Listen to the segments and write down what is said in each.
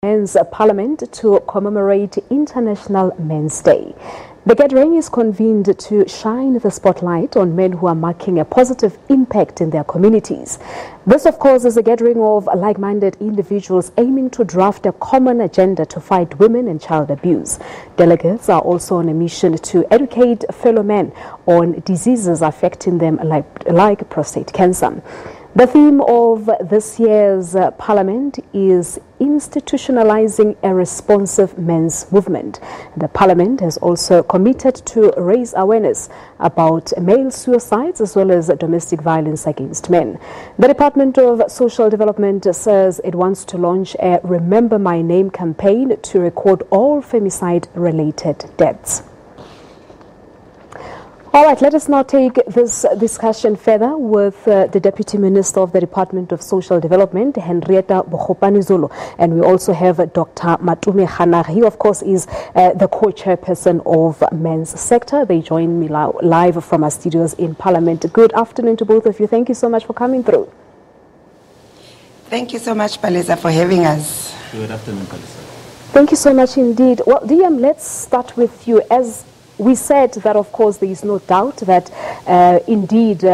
Men's Parliament to commemorate International Men's Day. The gathering is convened to shine the spotlight on men who are making a positive impact in their communities. This, of course, is a gathering of like-minded individuals aiming to draft a common agenda to fight women and child abuse. Delegates are also on a mission to educate fellow men on diseases affecting them like prostate cancer. The theme of this year's Parliament is institutionalizing a responsive men's movement. The Parliament has also committed to raise awareness about male suicides as well as domestic violence against men. The Department of Social Development says it wants to launch a Remember My Name campaign to record all femicide-related deaths. All right, let us now take this discussion further with the Deputy Minister of the Department of Social Development, Hendrietta Bogopane Zulu. And we also have Dr. Matume Khanare. He, of course, is the co-chairperson of Men's Sector. They join me live from our studios in Parliament. Good afternoon to both of you. Thank you so much for coming through. Thank you so much, Palisa, for having us. Good afternoon, Palisa. Thank you so much indeed. Well, DM, let's start with you. As we said that, of course, there is no doubt that indeed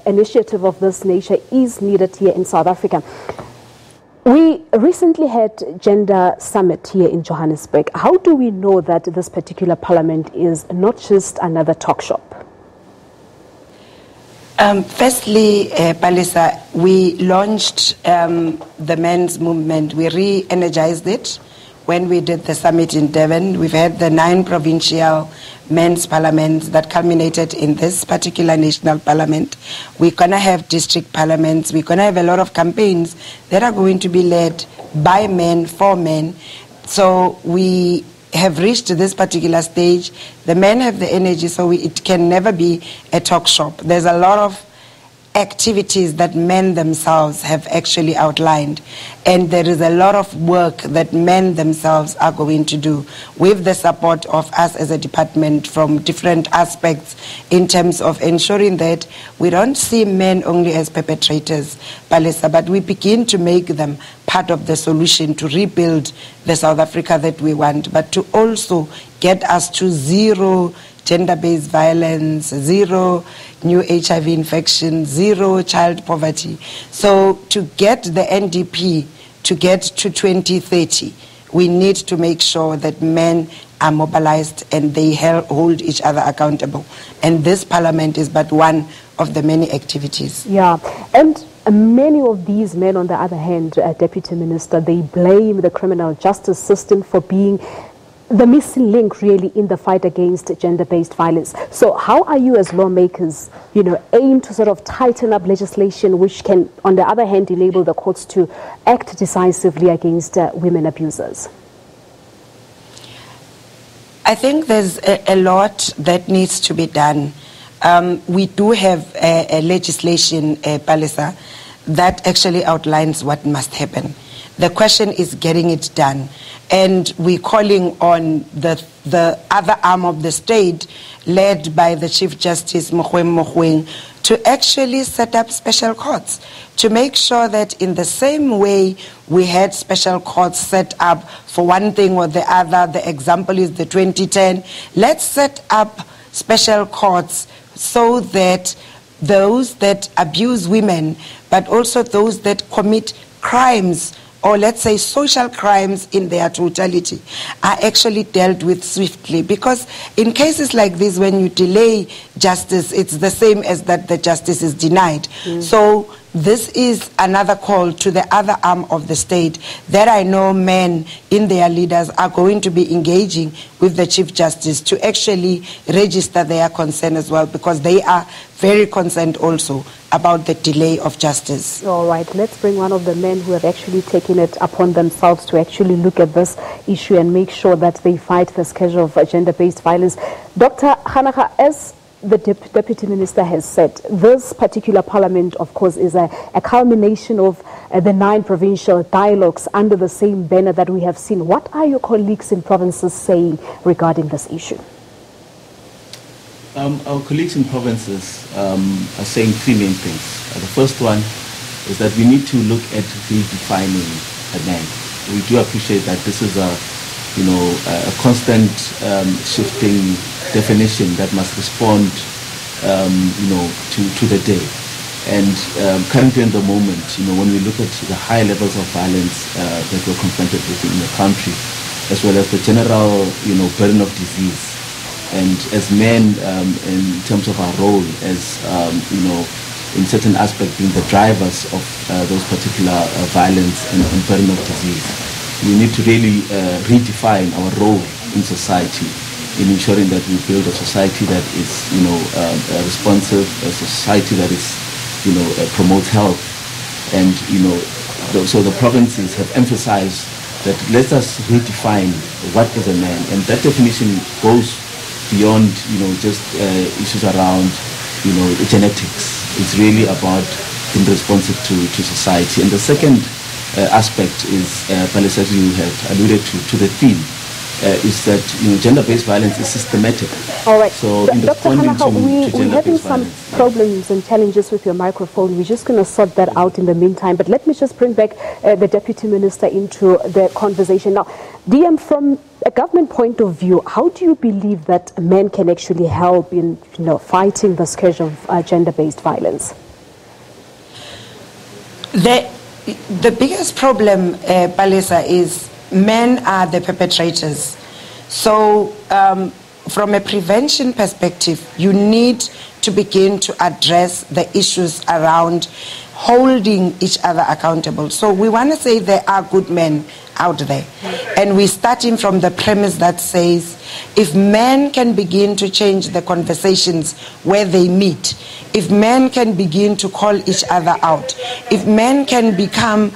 initiative of this nature is needed here in South Africa. We recently had Gender Summit here in Johannesburg. How do we know that this particular parliament is not just another talk shop? Firstly, Palisa, we launched the men's movement. We re-energized it when we did the summit in Devon. We've had the 9 provincial men's parliaments that culminated in this particular national parliament. We're going to have district parliaments. We're going to have a lot of campaigns that are going to be led by men, for men. So we have reached this particular stage. The men have the energy, so it can never be a talk shop. There's a lot of activities that men themselves have actually outlined, and there is a lot of work that men themselves are going to do with the support of us as a department from different aspects in terms of ensuring that we don't see men only as perpetrators, Palisa, but we begin to make them part of the solution to rebuild the South Africa that we want, but to also get us to zero gender-based violence, zero new HIV infection, zero child poverty. So to get the NDP to get to 2030, we need to make sure that men are mobilized and they hold each other accountable. And this parliament is but one of the many activities. Yeah, and many of these men, on the other hand, Deputy Minister, they blame the criminal justice system for being the missing link really in the fight against gender-based violence. So how are you as lawmakers, aim to sort of tighten up legislation which can, on the other hand, enable the courts to act decisively against women abusers? I think there's a lot that needs to be done. We do have a legislation, Palisa, that actually outlines what must happen. The question is getting it done. And we're calling on the other arm of the state, led by the Chief Justice Mogoeng, to actually set up special courts, to make sure that in the same way we had special courts set up for one thing or the other, the example is the 2010, let's set up special courts so that those that abuse women, but also those that commit crimes, or let's say social crimes in their totality, are actually dealt with swiftly. Because in cases like this, when you delay justice, it's the same as that the justice is denied. So this is another call to the other arm of the state that I know men in their leaders are going to be engaging with the Chief Justice to actually register their concern as well, because they are very concerned also about the delay of justice. All right, let's bring one of the men who have actually taken it upon themselves to actually look at this issue and make sure that they fight the scourge of gender-based violence. Dr. Khanare, as the Deputy Minister has said, this particular parliament, of course, is a culmination of the 9 provincial dialogues under the same banner that we have seen. What are your colleagues in provinces saying regarding this issue? Our colleagues in provinces are saying 3 main things. The first one is that we need to look at redefining the man. we do appreciate that this is a constant shifting definition that must respond, to the day. And currently, in the moment, when we look at the high levels of violence that we're confronted with in the country, as well as the general, burden of disease, and as men, in terms of our role as, in certain aspects, being the drivers of those particular violence and burden of disease, we need to really redefine our role in society, in ensuring that we build a society that is, responsive, a society that is, promotes health. And, so the provinces have emphasized that let us redefine what is a man. And that definition goes beyond, just issues around, genetics. It's really about being responsive to society. And the second aspect is, Palisa, as you had alluded to the theme, is that gender-based violence is systematic. All right. So Dr. Hanaka, we're having some problems and challenges with your microphone. We're just going to sort that out in the meantime. But let me just bring back the Deputy Minister into the conversation. Now, DM, from a government point of view, how do you believe that men can actually help in fighting the scourge of gender-based violence? The biggest problem, Palisa, is men are the perpetrators. So from a prevention perspective, you need to begin to address the issues around holding each other accountable. So we want to say there are good men out there. And we're starting from the premise that says if men can begin to change the conversations where they meet, if men can begin to call each other out, if men can become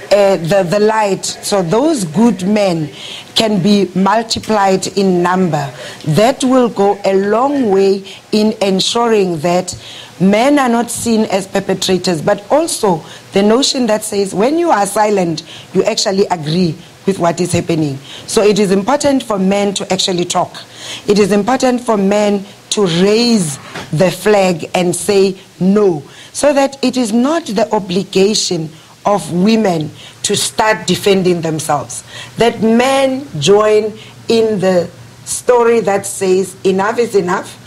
the light, so those good men can be multiplied in number, that will go a long way in ensuring that men are not seen as perpetrators, but also the notion that says when you are silent, you actually agree with what is happening. So it is important for men to actually talk. It is important for men to raise the flag and say no, so that it is not the obligation of women to start defending themselves. That men join in the story that says enough is enough.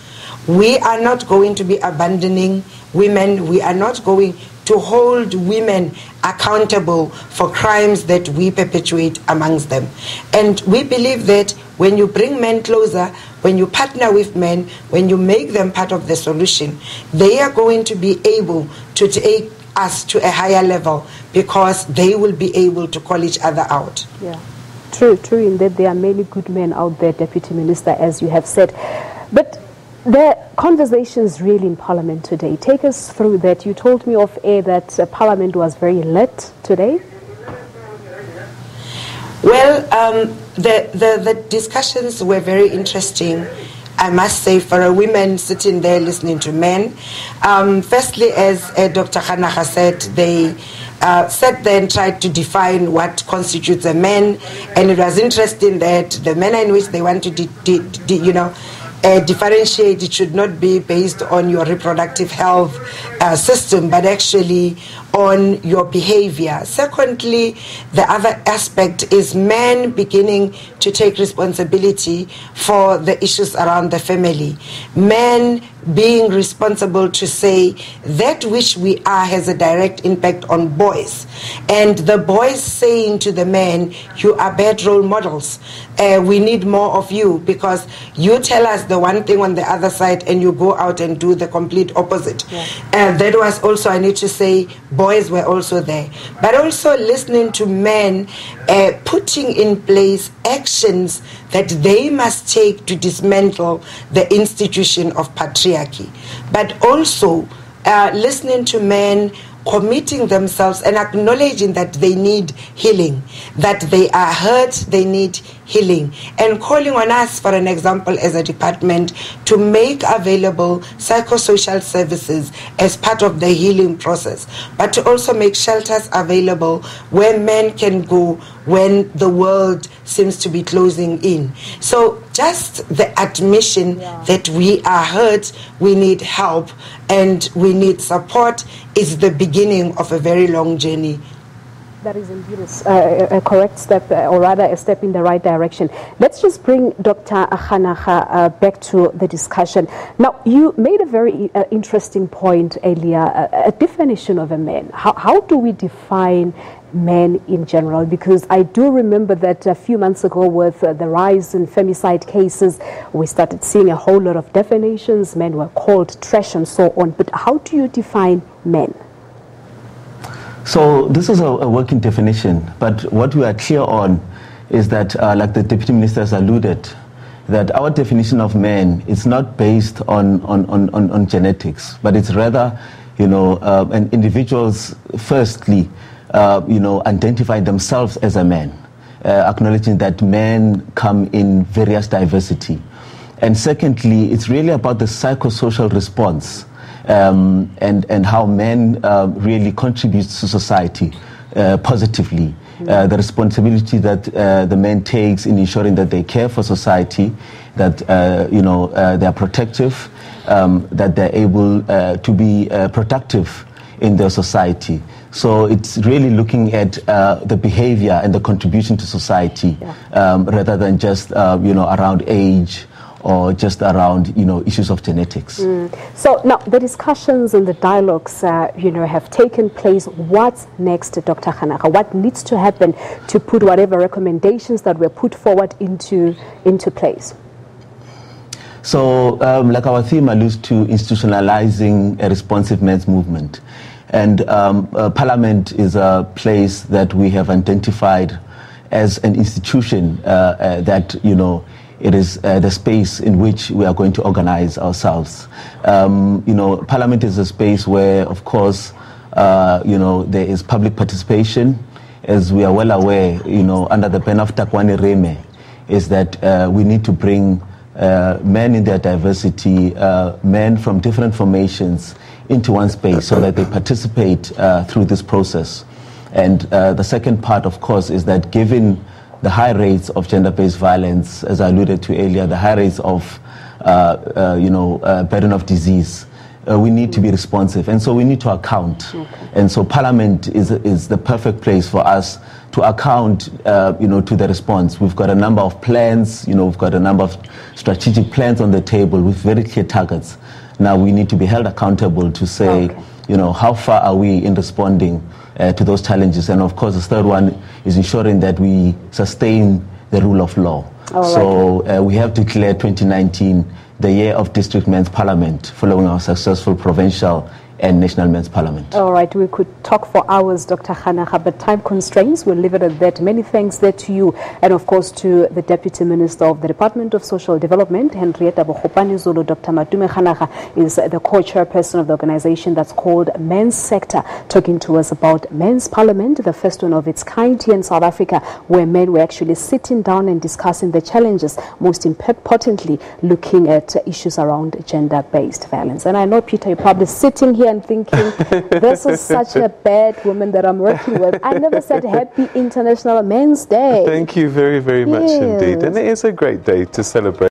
We are not going to be abandoning women. We are not going to hold women accountable for crimes that we perpetuate amongst them. And we believe that when you bring men closer, when you partner with men, when you make them part of the solution, they are going to be able to take us to a higher level because they will be able to call each other out. Yeah, true in that there are many good men out there, Deputy Minister, as you have said. But the conversations really in Parliament today, take us through that. You told me off air that Parliament was very lit today. Well, the discussions were very interesting, I must say, for a woman sitting there listening to men. Firstly, as Dr. Hanaka said, they sat there and tried to define what constitutes a man, and it was interesting that the manner in which they want to differentiate, it should not be based on your reproductive health system, but actually on your behavior. Secondly, the other aspect is men beginning to take responsibility for the issues around the family. Men being responsible to say that which we are has a direct impact on boys. And the boys saying to the men, you are bad role models. We need more of you because you tell us the one thing on the other side and you go out and do the complete opposite. Yeah. That was also, I need to say, boys were also there. But also listening to men putting in place actions that they must take to dismantle the institution of patriarchy. But also listening to men committing themselves and acknowledging that they need healing, that they are hurt, they need healing, and calling on us, for an example, as a department, to make available psychosocial services as part of the healing process, but to also make shelters available where men can go when the world seems to be closing in. So just the admission that we are hurt, we need help, and we need support is the beginning of a very long journey. That is indeed a correct step, or rather a step in the right direction. Let's just bring Dr. Kganagha back to the discussion. Now, you made a very interesting point earlier, a definition of a man. How do we define men in general? Because I do remember that a few months ago with the rise in femicide cases, we started seeing a whole lot of definitions. Men were called trash and so on. But how do you define men? So this is a working definition, but what we are clear on is that, like the Deputy Minister has alluded, that our definition of man is not based on genetics, but it's rather, and individuals firstly, identify themselves as a man, acknowledging that men come in various diversity. And secondly, it's really about the psychosocial response and how men really contributes to society positively. The responsibility that the man takes in ensuring that they care for society, that they are protective, that they're able to be productive in their society. So it's really looking at the behavior and the contribution to society, rather than just around age or just around issues of genetics. So now the discussions and the dialogues have taken place. What's next, Dr. Kganagha? What needs to happen to put whatever recommendations that were put forward into place? So like our theme alludes to, institutionalizing a responsive men's movement. And Parliament is a place that we have identified as an institution that, it is the space in which we are going to organize ourselves. Parliament is a space where, of course, there is public participation. As we are well aware, under the pen of Takuwani Riime Men, is that we need to bring men in their diversity, men from different formations into one space so that they participate through this process. And the second part, of course, is that given the high rates of gender-based violence, as I alluded to earlier, the high rates of burden of disease, we need to be responsive, and so we need to account. And so Parliament is the perfect place for us to account, to the response. We've got a number of plans, we've got a number of strategic plans on the table with very clear targets. Now we need to be held accountable to say, how far are we in responding to those challenges? And of course, the third one is ensuring that we sustain the rule of law. So we have declared 2019 the year of District Men's Parliament, following our successful provincial and national men's parliament. All right, we could talk for hours, Dr. Kganagha, but time constraints, we'll leave it at that. Many thanks there to you, and of course to the Deputy Minister of the Department of Social Development, Hendrietta Bogopane, Zulu. Dr. Kganagha is the co-chairperson of the organization that's called Men's Sector, talking to us about Men's Parliament, the first one of its kind here in South Africa, where men were actually sitting down and discussing the challenges, most importantly, looking at issues around gender-based violence. And I know, Peter, you're probably sitting here and thinking, this is such a bad woman that I'm working with. I never said Happy International Men's Day. Thank you very, very much indeed. And it is a great day to celebrate.